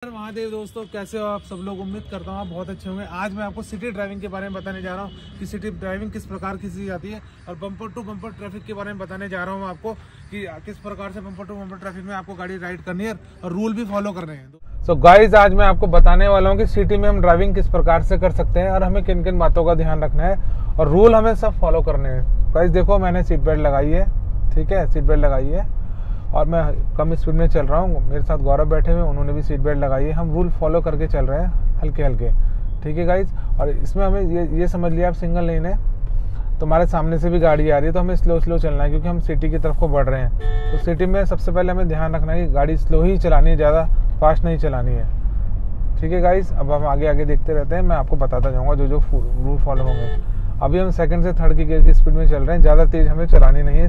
महादेव दोस्तों, कैसे हो आप सब लोग। उम्मीद करता हूँ आप बहुत अच्छे होंगे। आज मैं आपको सिटी ड्राइविंग के बारे में बताने जा रहा हूँ कि सिटी ड्राइविंग किस प्रकार की चीज आती है, और बम्पर टू बम्पर ट्रैफिक के बारे में बताने जा रहा हूँ आपको कि किस प्रकार से बम्पर टू बम्पर ट्रैफिक में आपको गाड़ी राइड करनी है और रूल भी फॉलो करने हैं। सो गाइज, आज मैं आपको बताने वाला हूँ कि सिटी में हम ड्राइविंग किस प्रकार से कर सकते हैं और हमें किन किन बातों का ध्यान रखना है और रूल हमें सब फॉलो करने हैं। गाइज देखो, मैंने सीट बेल्ट लगाई है, ठीक है, सीट बेल्ट लगाई है और मैं कम स्पीड में चल रहा हूँ। मेरे साथ गौरव बैठे हुए, उन्होंने भी सीट बेल्ट लगाई है। हम रूल फॉलो करके चल रहे हैं हल्के हल्के, ठीक है गाइज। और इसमें हमें ये समझ लिया, आप सिंगल लेन है तो हमारे सामने से भी गाड़ी आ रही है तो हमें स्लो चलना है, क्योंकि हम सिटी की तरफ को बढ़ रहे हैं। तो सिटी में सबसे पहले हमें ध्यान रखना है कि गाड़ी स्लो ही चलानी है, ज़्यादा फास्ट नहीं चलानी है, ठीक है गाइज। अब हम आगे देखते रहते हैं, मैं आपको बताता जाऊँगा जो रूल फॉलो होंगे। अभी हम सेकंड से थर्ड की गियर की स्पीड में चल रहे हैं, ज़्यादा तेज़ हमें चलानी नहीं है।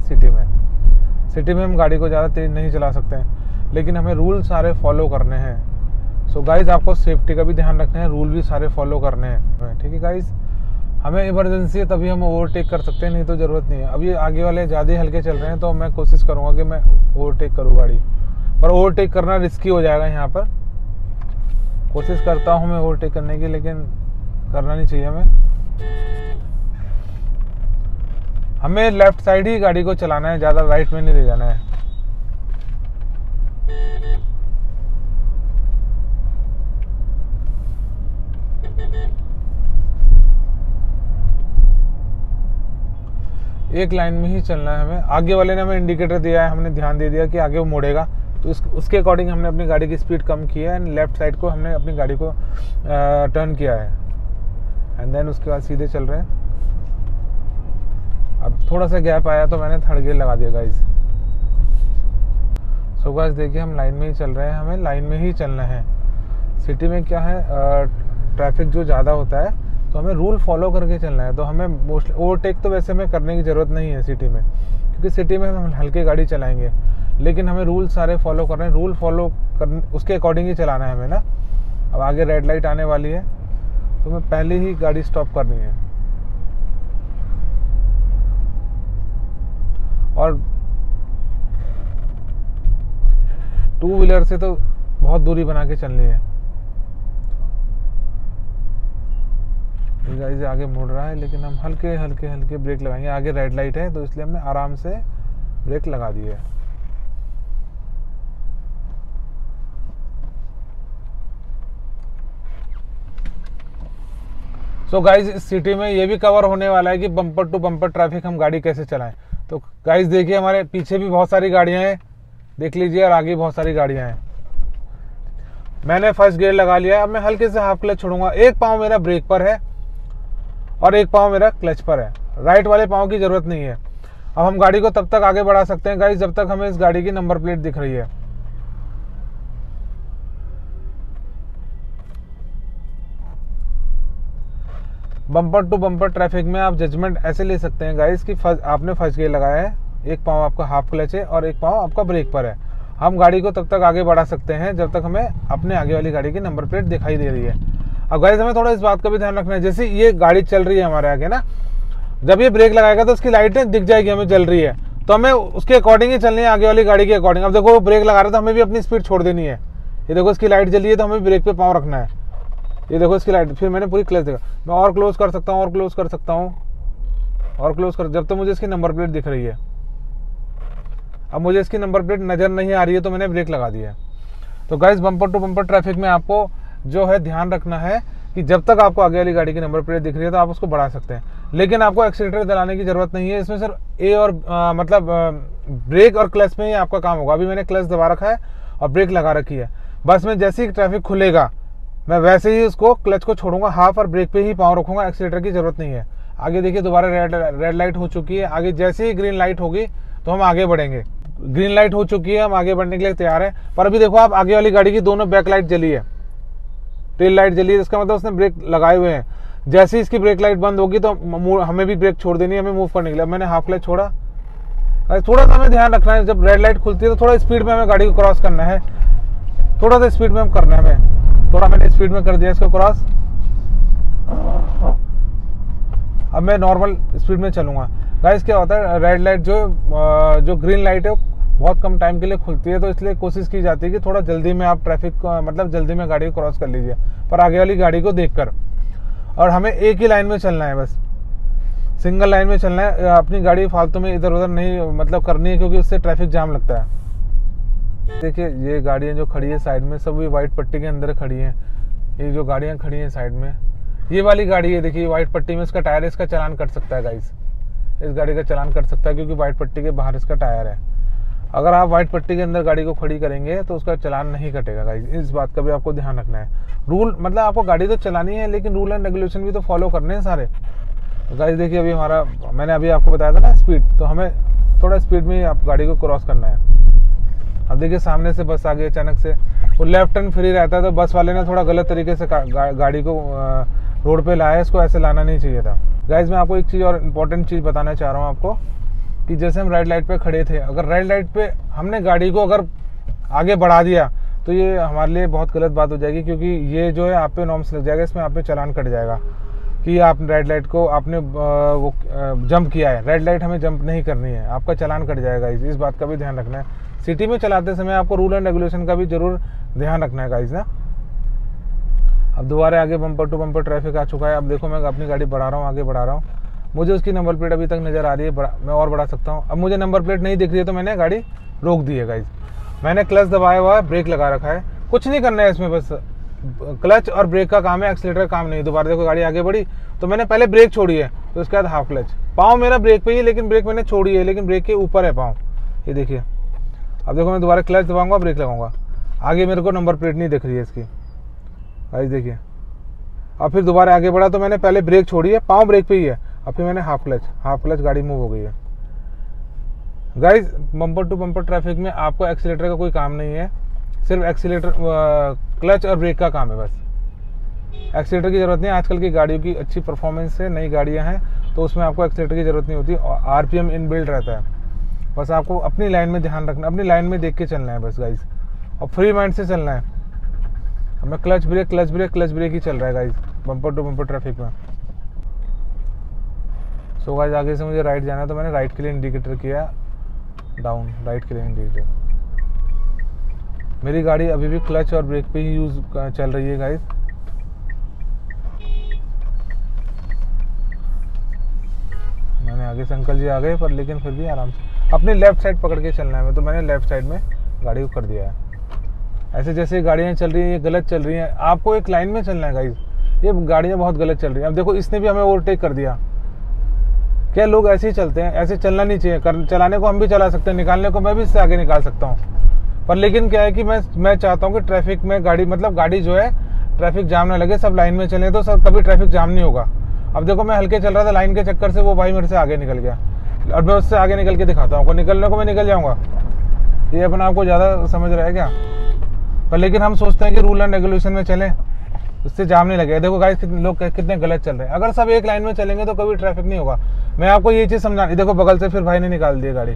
सिटी में हम गाड़ी को ज़्यादा तेज़ नहीं चला सकते हैं, लेकिन हमें रूल सारे फॉलो करने हैं। सो गाइज, आपको सेफ्टी का भी ध्यान रखना है, रूल भी सारे फॉलो करने हैं, ठीक है गाइज। हमें इमरजेंसी है तभी हम ओवरटेक कर सकते हैं, नहीं तो ज़रूरत नहीं है। अभी आगे वाले ज़्यादा हल्के चल रहे हैं तो मैं कोशिश करूँगा कि मैं ओवरटेक करूँ गाड़ी, पर ओवरटेक करना रिस्की हो जाएगा। यहाँ पर कोशिश करता हूँ मैं ओवरटेक करने की, लेकिन करना नहीं चाहिए हमें लेफ्ट साइड ही गाड़ी को चलाना है, ज़्यादा राइट में नहीं ले जाना है। एक लाइन में ही चलना है हमें। आगे वाले ने हमें इंडिकेटर दिया है, हमने ध्यान दे दिया कि आगे वो मुड़ेगा, तो उसके अकॉर्डिंग हमने अपनी गाड़ी की स्पीड कम की है एंड लेफ्ट साइड को हमने अपनी गाड़ी को टर्न किया है एंड देन उसके बाद सीधे चल रहे हैं। अब थोड़ा सा गैप आया तो मैंने थर्ड गियर लगा दिया गाइस। सो गाइस देखिए, हम लाइन में ही चल रहे हैं, हमें लाइन में ही चलना है। सिटी में क्या है, ट्रैफिक जो ज़्यादा होता है तो हमें रूल फॉलो करके चलना है। तो हमें मोस्टली ओवरटेक तो वैसे हमें करने की ज़रूरत नहीं है सिटी में, क्योंकि सिटी में हम हल्के गाड़ी चलाएंगे, लेकिन हमें रूल सारे फॉलो करने हैं। रूल फॉलो करने उसके अकॉर्डिंग ही चलाना है हमें ना। अब आगे रेड लाइट आने वाली है तो हमें पहले ही गाड़ी स्टॉप करनी है और टू व्हीलर से तो बहुत दूरी बना के चलनी है। गाइस आगे मुड़ रहा है, लेकिन हम हल्के हल्के ब्रेक लगाएंगे। आगे रेड लाइट है तो इसलिए हमने आराम से ब्रेक लगा दी है। सो गाइज, इस सिटी में ये भी कवर होने वाला है कि बम्पर टू बम्पर ट्रैफिक हम गाड़ी कैसे चलाएं। तो गाइज देखिए, हमारे पीछे भी बहुत सारी गाड़ियां हैं, देख लीजिए, और आगे बहुत सारी गाड़ियां हैं। मैंने फर्स्ट गियर लगा लिया। अब मैं हल्के से हाफ क्लच छोड़ूंगा। एक पाँव मेरा ब्रेक पर है और एक पाँव मेरा क्लच पर है। राइट वाले पाँव की जरूरत नहीं है। अब हम गाड़ी को तब तक आगे बढ़ा सकते हैं गाइज जब तक हमें इस गाड़ी की नंबर प्लेट दिख रही है। बम्पर टू बम्पर ट्रैफिक में आप जजमेंट ऐसे ले सकते हैं गाइस कि आपने फर्स्ट गियर लगाया है, एक पाँव आपका हाफ क्लच है और एक पाँव आपका ब्रेक पर है। हम गाड़ी को तब तक आगे बढ़ा सकते हैं जब तक हमें अपने आगे वाली गाड़ी की नंबर प्लेट दिखाई दे रही है। अब गाइस हमें थोड़ा इस बात का भी ध्यान रखना है, जैसे ये गाड़ी चल रही है हमारे आगे ना, जब ये ब्रेक लगाएगा तो उसकी लाइटें दिख जाएगी हमें जल रही है, तो हमें उसके अकॉर्डिंग ही चलनी है, आगे वाली गाड़ी के अकॉर्डिंग। अब देखो, वो ब्रेक लगा रहा है तो हमें भी अपनी स्पीड छोड़ देनी है। ये देखो, इसकी लाइट जली है तो हमें ब्रेक पे पाँव रखना है। ये देखो इसकी लाइट, फिर मैंने पूरी क्लच देखा। मैं और क्लोज कर सकता हूँ, और क्लोज कर सकता हूँ, और क्लोज कर, जब तक मुझे इसकी नंबर प्लेट दिख रही है। अब मुझे इसकी नंबर प्लेट नजर नहीं आ रही है तो मैंने ब्रेक लगा दिया। तो guys, bumper to bumper traffic में आपको जो है ध्यान रखना है कि जब तक आपको आगे वाली गाड़ी की नंबर प्लेट दिख रही है तो आप उसको बढ़ा सकते हैं, लेकिन आपको एक्सीलरेटर दलाने की जरूरत नहीं है। इसमें सिर्फ ए और ब्रेक और क्लच में ही आपका काम होगा। अभी मैंने क्लच दबा रखा है और ब्रेक लगा रखी है। बस मैं जैसे ही ट्रैफिक खुलेगा मैं वैसे ही उसको क्लच को छोड़ूंगा, हाफ और ब्रेक पे ही पाँव रखूंगा, एक्सीलेटर की जरूरत नहीं है। आगे देखिए, दोबारा रेड लाइट हो चुकी है। आगे जैसे ही ग्रीन लाइट होगी तो हम आगे बढ़ेंगे। ग्रीन लाइट हो चुकी है, हम आगे बढ़ने के लिए तैयार हैं। पर अभी देखो, आप आगे वाली गाड़ी की दोनों बैक लाइट जली है, टेल लाइट जली है, इसका मतलब उसने ब्रेक लगाए हुए हैं। जैसे ही इसकी ब्रेक लाइट बंद होगी तो हमें भी ब्रेक छोड़ देनी है, हमें मूव करने के लिए। मैंने हाफ क्लच छोड़ा। थोड़ा सा हमें ध्यान रखना है, जब रेड लाइट खुलती है तो थोड़ा स्पीड में हमें गाड़ी को क्रॉस करना है, थोड़ा सा स्पीड में हम करना है हमें। थोड़ा मैंने स्पीड में कर दिया इसको क्रॉस। अब मैं नॉर्मल स्पीड में चलूंगा। गाइस क्या होता है, रेड लाइट जो ग्रीन लाइट है बहुत कम टाइम के लिए खुलती है, तो इसलिए कोशिश की जाती है कि थोड़ा जल्दी में आप ट्रैफिक को मतलब जल्दी में गाड़ी को क्रॉस कर लीजिए, पर आगे वाली गाड़ी को देखकर। और हमें एक ही लाइन में चलना है, बस सिंगल लाइन में चलना है। अपनी गाड़ी फालतू में इधर उधर नहीं मतलब करनी है, क्योंकि उससे ट्रैफिक जाम लगता है। देखिए ये गाड़ियाँ जो खड़ी है साइड में, सब ये वाइट पट्टी के अंदर खड़ी हैं। ये जो गाड़ियाँ खड़ी हैं साइड में, ये वाली गाड़ी है, देखिए वाइट पट्टी में इसका टायर है, इसका चालान कट सकता है गाइस। इस गाड़ी का चालान कट सकता है क्योंकि वाइट पट्टी के बाहर इसका टायर है। अगर आप वाइट पट्टी के अंदर गाड़ी को खड़ी करेंगे तो उसका चालान नहीं कटेगा गाइस। इस बात का भी आपको ध्यान रखना है। रूल मतलब आपको गाड़ी तो चलानी है, लेकिन रूल एंड रेगुलेशन भी तो फॉलो करने हैं सारे। गाइस देखिए अभी हमारा, मैंने अभी आपको बताया था ना स्पीड, तो हमें थोड़ा स्पीड में आप गाड़ी को क्रॉस करना है। अब देखिए सामने से बस आ गई अचानक से, वो लेफ्ट टर्न फ्री रहता है, तो बस वाले ने थोड़ा गलत तरीके से गाड़ी को रोड पे लाया, इसको ऐसे लाना नहीं चाहिए था। गाइस मैं आपको एक चीज़ और इम्पोर्टेंट चीज़ बताना चाह रहा हूँ आपको, कि जैसे हम रेड लाइट पे खड़े थे, अगर रेड लाइट पे हमने गाड़ी को अगर आगे बढ़ा दिया तो ये हमारे लिए बहुत गलत बात हो जाएगी, क्योंकि ये जो है आप पे नॉर्म्स लग जाएगा, इसमें आप पे चालान कट जाएगा कि आप रेड लाइट को आपने वो जंप किया है। रेड लाइट हमें जंप नहीं करनी है, आपका चालान कट जाएगा। इस बात का भी ध्यान रखना है। सिटी में चलाते समय आपको रूल एंड रेगुलेशन का भी जरूर ध्यान रखना है गाइस ना। अब दोबारा आगे बम्पर टू बम्पर ट्रैफिक आ चुका है। अब देखो मैं अपनी गाड़ी बढ़ा रहा हूँ, आगे बढ़ा रहा हूँ, मुझे उसकी नंबर प्लेट अभी तक नज़र आ रही है, मैं और बढ़ा सकता हूँ। अब मुझे नंबर प्लेट नहीं दिख रही है तो मैंने गाड़ी रोक दी है गाइस। मैंने क्लच दबाया हुआ है, ब्रेक लगा रखा है, कुछ नहीं करना है इसमें, बस क्लच और ब्रेक का काम है, एक्सीलेटर का काम नहीं। दोबारा देखो गाड़ी आगे बढ़ी तो मैंने पहले ब्रेक छोड़ी है, तो उसके बाद हाफ क्लच। पाँव मेरा ब्रेक पे ही है, लेकिन ब्रेक मैंने छोड़ी है, लेकिन ब्रेक के ऊपर है पाँव, ये देखिए। अब देखो मैं दोबारा क्लच दबाऊंगा, ब्रेक लगाऊंगा, आगे मेरे को नंबर प्लेट नहीं दिख रही है इसकी गाइस देखिए। और फिर दोबारा आगे बढ़ा तो मैंने पहले ब्रेक छोड़ी है, पाँव ब्रेक पे ही है, और फिर मैंने हाफ क्लच, गाड़ी मूव हो गई है guys. Bumper to bumper traffic में आपको एक्सीलेटर का कोई काम नहीं है, सिर्फ एक्सीलेटर क्लच और ब्रेक का काम है बस। एक्सीलेटर की ज़रूरत नहीं है। आजकल की गाड़ियों की अच्छी परफॉर्मेंस है, नई गाड़ियां हैं, तो उसमें आपको एक्सीलेटर की ज़रूरत नहीं होती, और आरपीएम इनबिल्ट रहता है। बस आपको अपनी लाइन में ध्यान रखना, अपनी लाइन में देख के चलना है बस गाइस, और फ्री माइंड से चलना है। हमें क्लच ब्रेक ही चल रहा है guys bumper to bumper traffic में। सो गाइस आगे से मुझे राइट जाना है, तो मैंने राइट के लिए इंडिकेटर किया डाउन, राइट के लिए इंडिकेटर। मेरी गाड़ी अभी भी क्लच और ब्रेक पे ही यूज चल रही है गाइस। मैंने आगे से अंकल जी आ गए, पर लेकिन फिर भी आराम से अपनी लेफ्ट साइड पकड़ के चलना है, तो मैंने लेफ्ट साइड में गाड़ी को कर दिया है। ऐसे जैसे गाड़ियाँ चल रही हैं ये गलत चल रही हैं, आपको एक लाइन में चलना है गाइस। ये गाड़ियाँ बहुत गलत चल रही हैं। अब देखो इसने भी हमें ओवरटेक कर दिया। क्या लोग ऐसे ही चलते हैं? ऐसे चलना नहीं चाहिए। चलाने को हम भी चला सकते हैं, निकालने को मैं भी इससे आगे निकाल सकता हूँ, पर लेकिन क्या है कि मैं चाहता हूँ कि ट्रैफिक में गाड़ी जो है ट्रैफिक जाम ना लगे, सब लाइन में चले, तो सब कभी ट्रैफिक जाम नहीं होगा। अब देखो मैं हल्के चल रहा था, लाइन के चक्कर से वो भाई मेरे से आगे निकल गया, और मैं उससे आगे निकल के दिखाता हूँ, निकलने को मैं निकल जाऊँगा। ये अपना आपको ज़्यादा समझ रहा है क्या? पर लेकिन हम सोचते हैं कि रूल एंड रेगुलेशन में चलें, उससे जाम नहीं लगेगा। देखो गाइस लोग कितने गलत चल रहे हैं। अगर सब एक लाइन में चलेंगे तो कभी ट्रैफिक नहीं होगा। मैं आपको ये चीज़ समझा, देखो बगल से फिर भाई ने निकाल दी गाड़ी।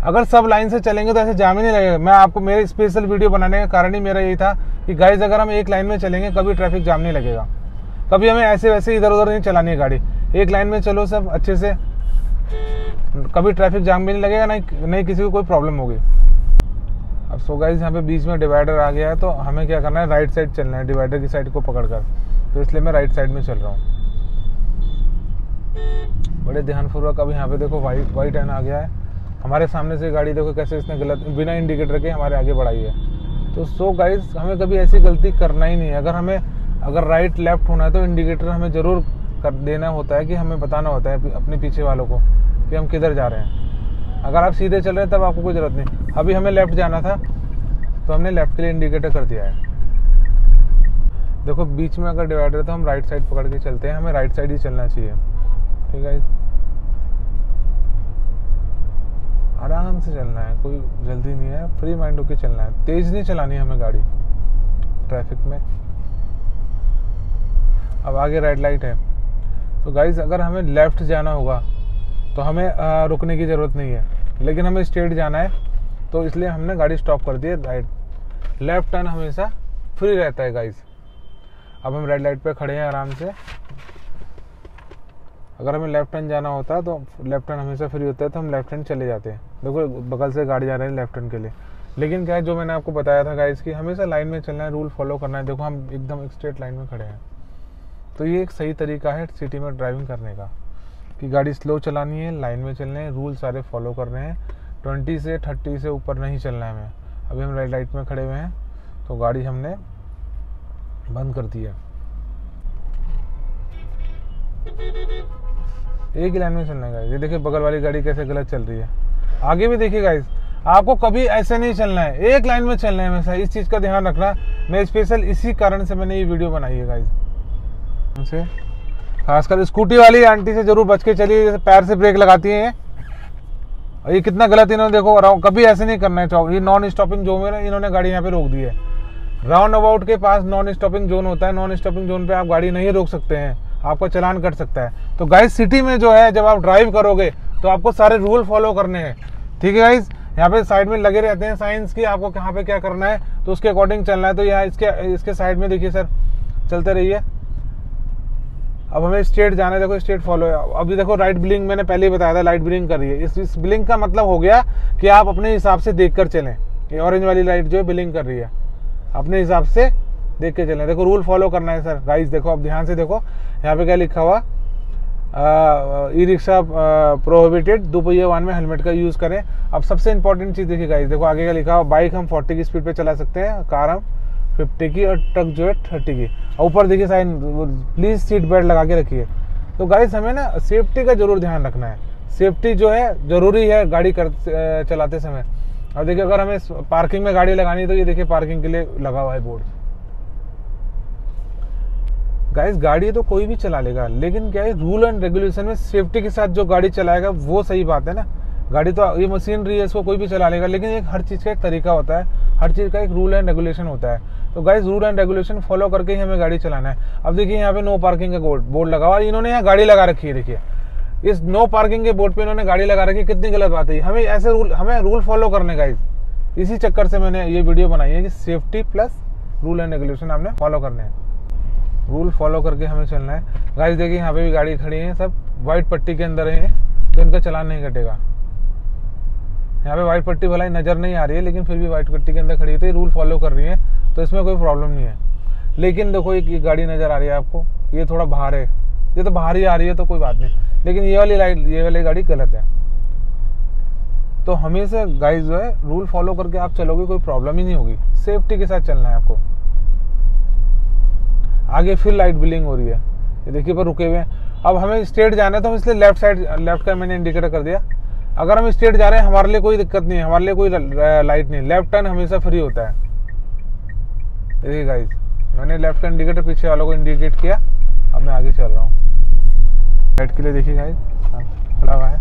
अगर सब लाइन से चलेंगे तो ऐसे जाम ही नहीं लगेगा। मैं आपको, मेरे स्पेशल वीडियो बनाने का कारण ही मेरा यही था कि गाइस अगर हम एक लाइन में चलेंगे कभी ट्रैफिक जाम नहीं लगेगा, कभी हमें ऐसे वैसे इधर उधर नहीं चलानी है गाड़ी। एक लाइन में चलो सब अच्छे से, कभी ट्रैफिक जाम भी नहीं लगेगा, नहीं किसी को कोई प्रॉब्लम होगी। अब सो गाइस यहाँ पे बीच में डिवाइडर आ गया है, तो हमें क्या करना है, राइट साइड चलना है, डिवाइडर की साइड को पकड़कर। तो इसलिए मैं राइट साइड में चल रहा हूँ बड़े ध्यानपूर्वक। अब यहाँ पे देखो वाइट एन आ गया है हमारे सामने से। गाड़ी देखो कैसे इसने गलत बिना इंडिकेटर के हमारे आगे बढ़ाई है। तो सो गाइस हमें कभी ऐसी गलती करना ही नहीं है। अगर राइट लेफ्ट होना है तो इंडिकेटर हमें ज़रूर कर देना होता है, कि हमें बताना होता है अपने पीछे वालों को कि हम किधर जा रहे हैं। अगर आप सीधे चल रहे हैं तब आपको कोई ज़रूरत नहीं। अभी हमें लेफ़्ट जाना था तो हमने लेफ़्ट के लिए इंडिकेटर कर दिया है। देखो बीच में अगर डिवाइडर है तो हम राइट साइड पकड़ के चलते हैं, हमें राइट साइड ही चलना चाहिए। ठीक है, आराम से चलना है, कोई जल्दी नहीं है, फ्री माइंड होकर चलना है। तेज़ नहीं चलानी है हमें गाड़ी ट्रैफिक में। अब आगे रेड लाइट है, तो गाइज अगर हमें लेफ़्ट जाना होगा तो हमें रुकने की ज़रूरत नहीं है, लेकिन हमें स्ट्रेट जाना है, तो इसलिए हमने गाड़ी स्टॉप कर दी है। राइट लेफ़्ट टर्न हमेशा फ्री रहता है गाइज। अब हम रेड लाइट पे खड़े हैं आराम से। अगर हमें लेफ्ट टर्न जाना होता है तो लेफ्ट टर्न हमेशा फ्री होता है, तो हम लेफ्ट टर्न चले जाते हैं। देखो बगल से गाड़ी जा रही है लेफ्ट टर्न के लिए। लेकिन क्या है, जो मैंने आपको बताया था गाइस कि हमेशा लाइन में चलना है, रूल फॉलो करना है। देखो हम एकदम एक स्ट्रेट लाइन में खड़े हैं। तो ये एक सही तरीका है सिटी में ड्राइविंग करने का, कि गाड़ी स्लो चलानी है, लाइन में चलने हैं, रूल सारे फॉलो करने हैं। 20 से 30 से ऊपर नहीं चलना है हमें। अभी हम रेड लाइट में खड़े हुए हैं तो गाड़ी हमने बंद कर दी है। एक ही लाइन में चलना है गाइस। ये देखिए बगल वाली गाड़ी कैसे गलत चल रही है। आगे भी देखिए गाइस, आपको कभी ऐसे नहीं चलना है, एक लाइन में चलना है हमेशा। इस चीज़ का ध्यान रखना। मैं स्पेशल इसी कारण से मैंने ये वीडियो बनाई है गाइस। खासकर स्कूटी वाली आंटी से जरूर बच के चलिए, जैसे पैर से ब्रेक लगाती हैं। ये कितना गलत इन्होंने देखो, कभी ऐसे नहीं करना है। ये नॉन स्टॉपिंग जोन में इन्होंने गाड़ी यहाँ पे रोक दी है। राउंड अबाउट के पास नॉन स्टॉपिंग जोन होता है। नॉन स्टॉपिंग जोन पे आप गाड़ी नहीं रोक सकते हैं, आपका चालान कट सकता है। तो गाइस सिटी में जो है, जब आप ड्राइव करोगे तो आपको सारे रूल फॉलो करने हैं, ठीक है गाइस। यहाँ पे साइड में लगे रहते हैं साइंस की, आपको कहाँ पे क्या करना है तो उसके अकॉर्डिंग चलना है। तो यहाँ इसके साइड में देखिए सर, चलते रहिए। अब हमें स्ट्रेट जाना है, देखो स्ट्रेट फॉलो है। अभी देखो राइट ब्लिंक, मैंने पहले ही बताया था लाइट ब्लिंक कर रही है। इस ब्लिंक का मतलब हो गया कि आप अपने हिसाब से देख कर चलें। ये ऑरेंज वाली लाइट जो है ब्लिंक कर रही है, अपने हिसाब से देख के चलें। देखो रूल फॉलो करना है सर। गाइस देखो, अब ध्यान से देखो, यहाँ पे क्या लिखा हुआ, ई रिक्शा प्रोहिबिटेड, दोपहिया वाहन में हेलमेट का यूज करें। अब सबसे इंपॉर्टेंट चीज देखिए गाइस, देखो आगे का लिखा हुआ, बाइक हम 40 की स्पीड पे चला सकते हैं, कार हम 50 की और ट्रक जो है 30 की। ऊपर देखिए साइन, प्लीज सीट बेल्ट लगा के रखिए। तो गाइस हमें ना सेफ्टी का जरूर ध्यान रखना है। सेफ्टी जो है जरूरी है गाड़ी चलाते समय। अब देखिए अगर हमें पार्किंग में गाड़ी लगानी है तो ये देखिए पार्किंग के लिए लगा हुआ है बोर्ड। गाइस गाड़ी तो कोई भी चला लेगा, लेकिन क्या है, रूल एंड रेगुलेशन में सेफ्टी के साथ जो गाड़ी चलाएगा वो सही बात है ना। गाड़ी तो ये मशीनरी है, इसको कोई भी चला लेगा, लेकिन एक हर चीज़ का एक तरीका होता है, हर चीज़ का एक रूल एंड रेगुलेशन होता है। तो guys rule and regulation follow करके ही हमें गाड़ी चलाना है। अब देखिए यहाँ पे नो पार्किंग का बोर्ड लगा हुआ है, इन्होंने यहाँ गाड़ी लगा रखी है। देखिए इस नो पार्किंग के बोर्ड पे इन्होंने गाड़ी लगा रखी है, कितनी गलत बात है। हमें रूल फॉलो करने गाइस, इसी चक्कर से मैंने ये वीडियो बनाई है कि safety plus rule and regulation हमने फॉलो करने हैं। रूल फॉलो करके हमें चलना है गाइस। देखिए यहाँ पे भी गाड़ी खड़ी है, सब व्हाइट पट्टी के अंदर है, तो इनका चालान नहीं कटेगा। यहाँ पे व्हाइट पट्टी भला ही नजर नहीं आ रही है, लेकिन फिर भी व्हाइट पट्टी के अंदर खड़ी है, तो ये रूल फॉलो कर रही है, तो इसमें कोई प्रॉब्लम नहीं है। लेकिन देखो एक गाड़ी नजर आ रही है आपको, ये थोड़ा बाहर है, ये तो बाहर ही आ रही है तो कोई बात नहीं, लेकिन ये वाली गाड़ी गलत है। तो हमेशा गाइस जो है रूल फॉलो करके आप चलोगे, कोई प्रॉब्लम ही नहीं होगी। सेफ्टी के साथ चलना है आपको। आगे फिर लाइट ब्लिंक हो रही है, ये देखिए पर रुके हुए हैं। अब हमें स्ट्रेट जाना है तो हम इसलिए लेफ्ट का मैंने इंडिकेटर कर दिया। अगर हम स्ट्रेट जा रहे हैं हमारे लिए कोई दिक्कत नहीं है, हमारे लिए कोई लाइट नहीं। लेफ्ट टर्न हमेशा फ्री होता है। देखिए गाइस मैंने लेफ्ट का इंडिकेटर पीछे वालों को इंडिकेट किया, अब मैं आगे चल रहा हूँ। राइट के लिए देखिए गाइस खुला हुआ है,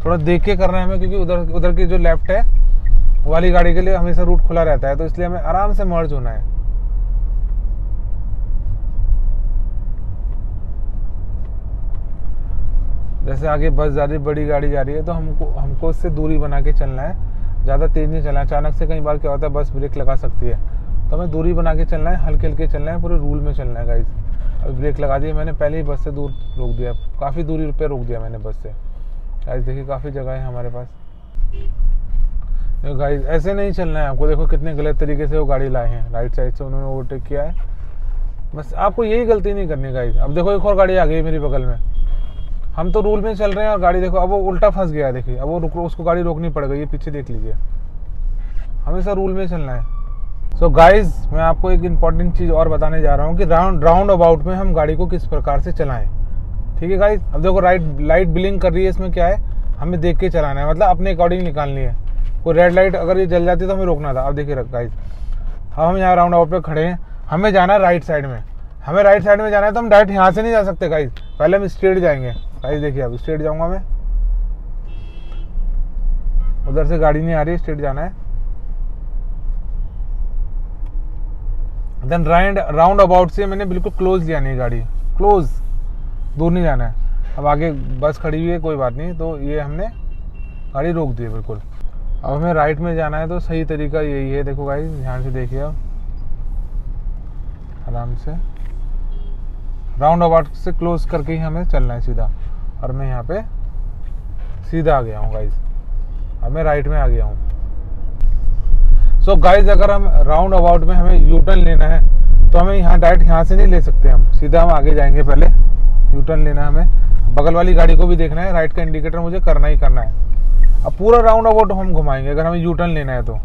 थोड़ा देख के करना है हमें, क्योंकि उधर की जो लेफ्ट है वाली गाड़ी के लिए हमेशा रूट खुला रहता है, तो इसलिए हमें आराम से मर्ज होना है। जैसे आगे बस जा रही है, बड़ी गाड़ी जा रही है, तो हमको उससे दूरी बना के चलना है, ज़्यादा तेज नहीं चलना है। अचानक से कई बार क्या होता है बस ब्रेक लगा सकती है, तो हमें दूरी बना के चलना है, हल्के हल्के चलना है, पूरे रूल में चलना है गाइस। अभी ब्रेक लगा दिया मैंने, पहले ही बस से दूर रोक दिया, काफ़ी दूरी पे रोक दिया मैंने बस से। गाइस देखिए काफ़ी जगह है हमारे पास। गाइस ऐसे नहीं चलना है आपको, देखो कितने गलत तरीके से वो गाड़ी लाए हैं, राइट साइड से उन्होंने ओवरटेक किया है। बस आपको यही गलती नहीं करनी गाइस। अब देखो एक और गाड़ी आ गई मेरी बगल में, हम तो रूल में चल रहे हैं और गाड़ी देखो अब वो उल्टा फंस गया है। देखिए अब वो उसको गाड़ी रोकनी पड़ गई है, पीछे देख लीजिए। हमेशा रूल में चलना है। सो गाइज मैं आपको एक इम्पॉर्टेंट चीज़ और बताने जा रहा हूँ कि राउंड अबाउट में हम गाड़ी को किस प्रकार से चलाएं। ठीक है गाइज, अब देखो लाइट ब्लिंक कर रही है, इसमें क्या है हमें देख के चलाना है, मतलब अपने अकॉर्डिंग निकालनी है। कोई रेड लाइट अगर ये जल जाती तो हमें रोकना था। अब देखिए गाइज अब हम यहाँ राउंड अबाउट पे खड़े हैं, हमें जाना है राइट साइड में। हमें राइट साइड में जाना है तो हम डायरेक्ट यहाँ से नहीं जा सकते गाइज, पहले हम स्ट्रेट जाएंगे। गाइज देखिए अब स्ट्रेट जाऊंगा मैं, उधर से गाड़ी नहीं आ रही, स्ट्रेट जाना है। देन राउंड अबाउट से मैंने बिल्कुल क्लोज लिया नहीं गाड़ी, क्लोज, दूर नहीं जाना है। अब आगे बस खड़ी हुई है, कोई बात नहीं, तो ये हमने गाड़ी रोक दी है बिल्कुल। अब हमें राइट में जाना है, तो सही तरीका यही है। देखो गाइस ध्यान से देखिए, अब आराम से राउंड अबाउट से क्लोज करके ही हमें चलना है सीधा। और मैं यहाँ पे सीधा आ गया हूँ गाइज, अब मैं राइट में आ गया हूँ। सो गाइज अगर हम राउंड अबाउट में हमें यू टर्न लेना है तो हमें यहाँ डायरेक्ट यहाँ से नहीं ले सकते, हम सीधा हम आगे जाएंगे। पहले यू टर्न लेना है हमें, बगल वाली गाड़ी को भी देखना है, राइट का इंडिकेटर मुझे करना ही करना है। अब पूरा राउंड अबाउट हम घुमाएंगे अगर हमें यू टर्न लेना है तो।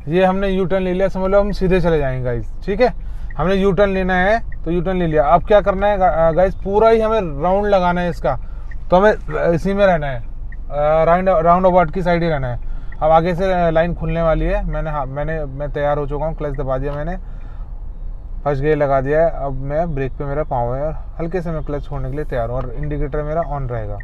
ये हमने यू टर्न ले लिया, समझ लो हम सीधे चले जाएंगे गाइस, ठीक है। हमने यू टर्न लेना है तो यू टर्न ले लिया। अब क्या करना है गाइस, पूरा ही हमें राउंड लगाना है इसका, तो हमें इसी में रहना है, राउंड अबाउट की साइड ही रहना है। अब आगे से लाइन खुलने वाली है, मैं तैयार हो चुका हूँ, क्लच दबा दिया मैंने, फर्स्ट गियर लगा दिया है। अब मैं ब्रेक पे मेरा पाँव है और हल्के से मैं क्लच छोड़ने के लिए तैयार हूँ और इंडिकेटर मेरा ऑन रहेगा।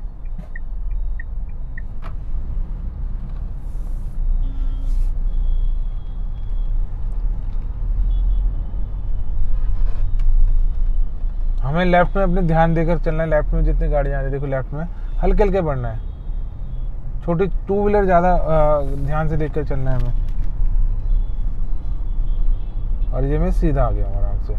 हमें लेफ्ट में अपने ध्यान देकर चलना है, लेफ्ट में जितनी गाड़ियाँ आ रही है देखो, लेफ्ट में हल्के हल्के बढ़ना है, छोटी टू व्हीलर ज़्यादा ध्यान से देखकर चलना है हमें। और ये मैं सीधा आ गया हूँ आराम से।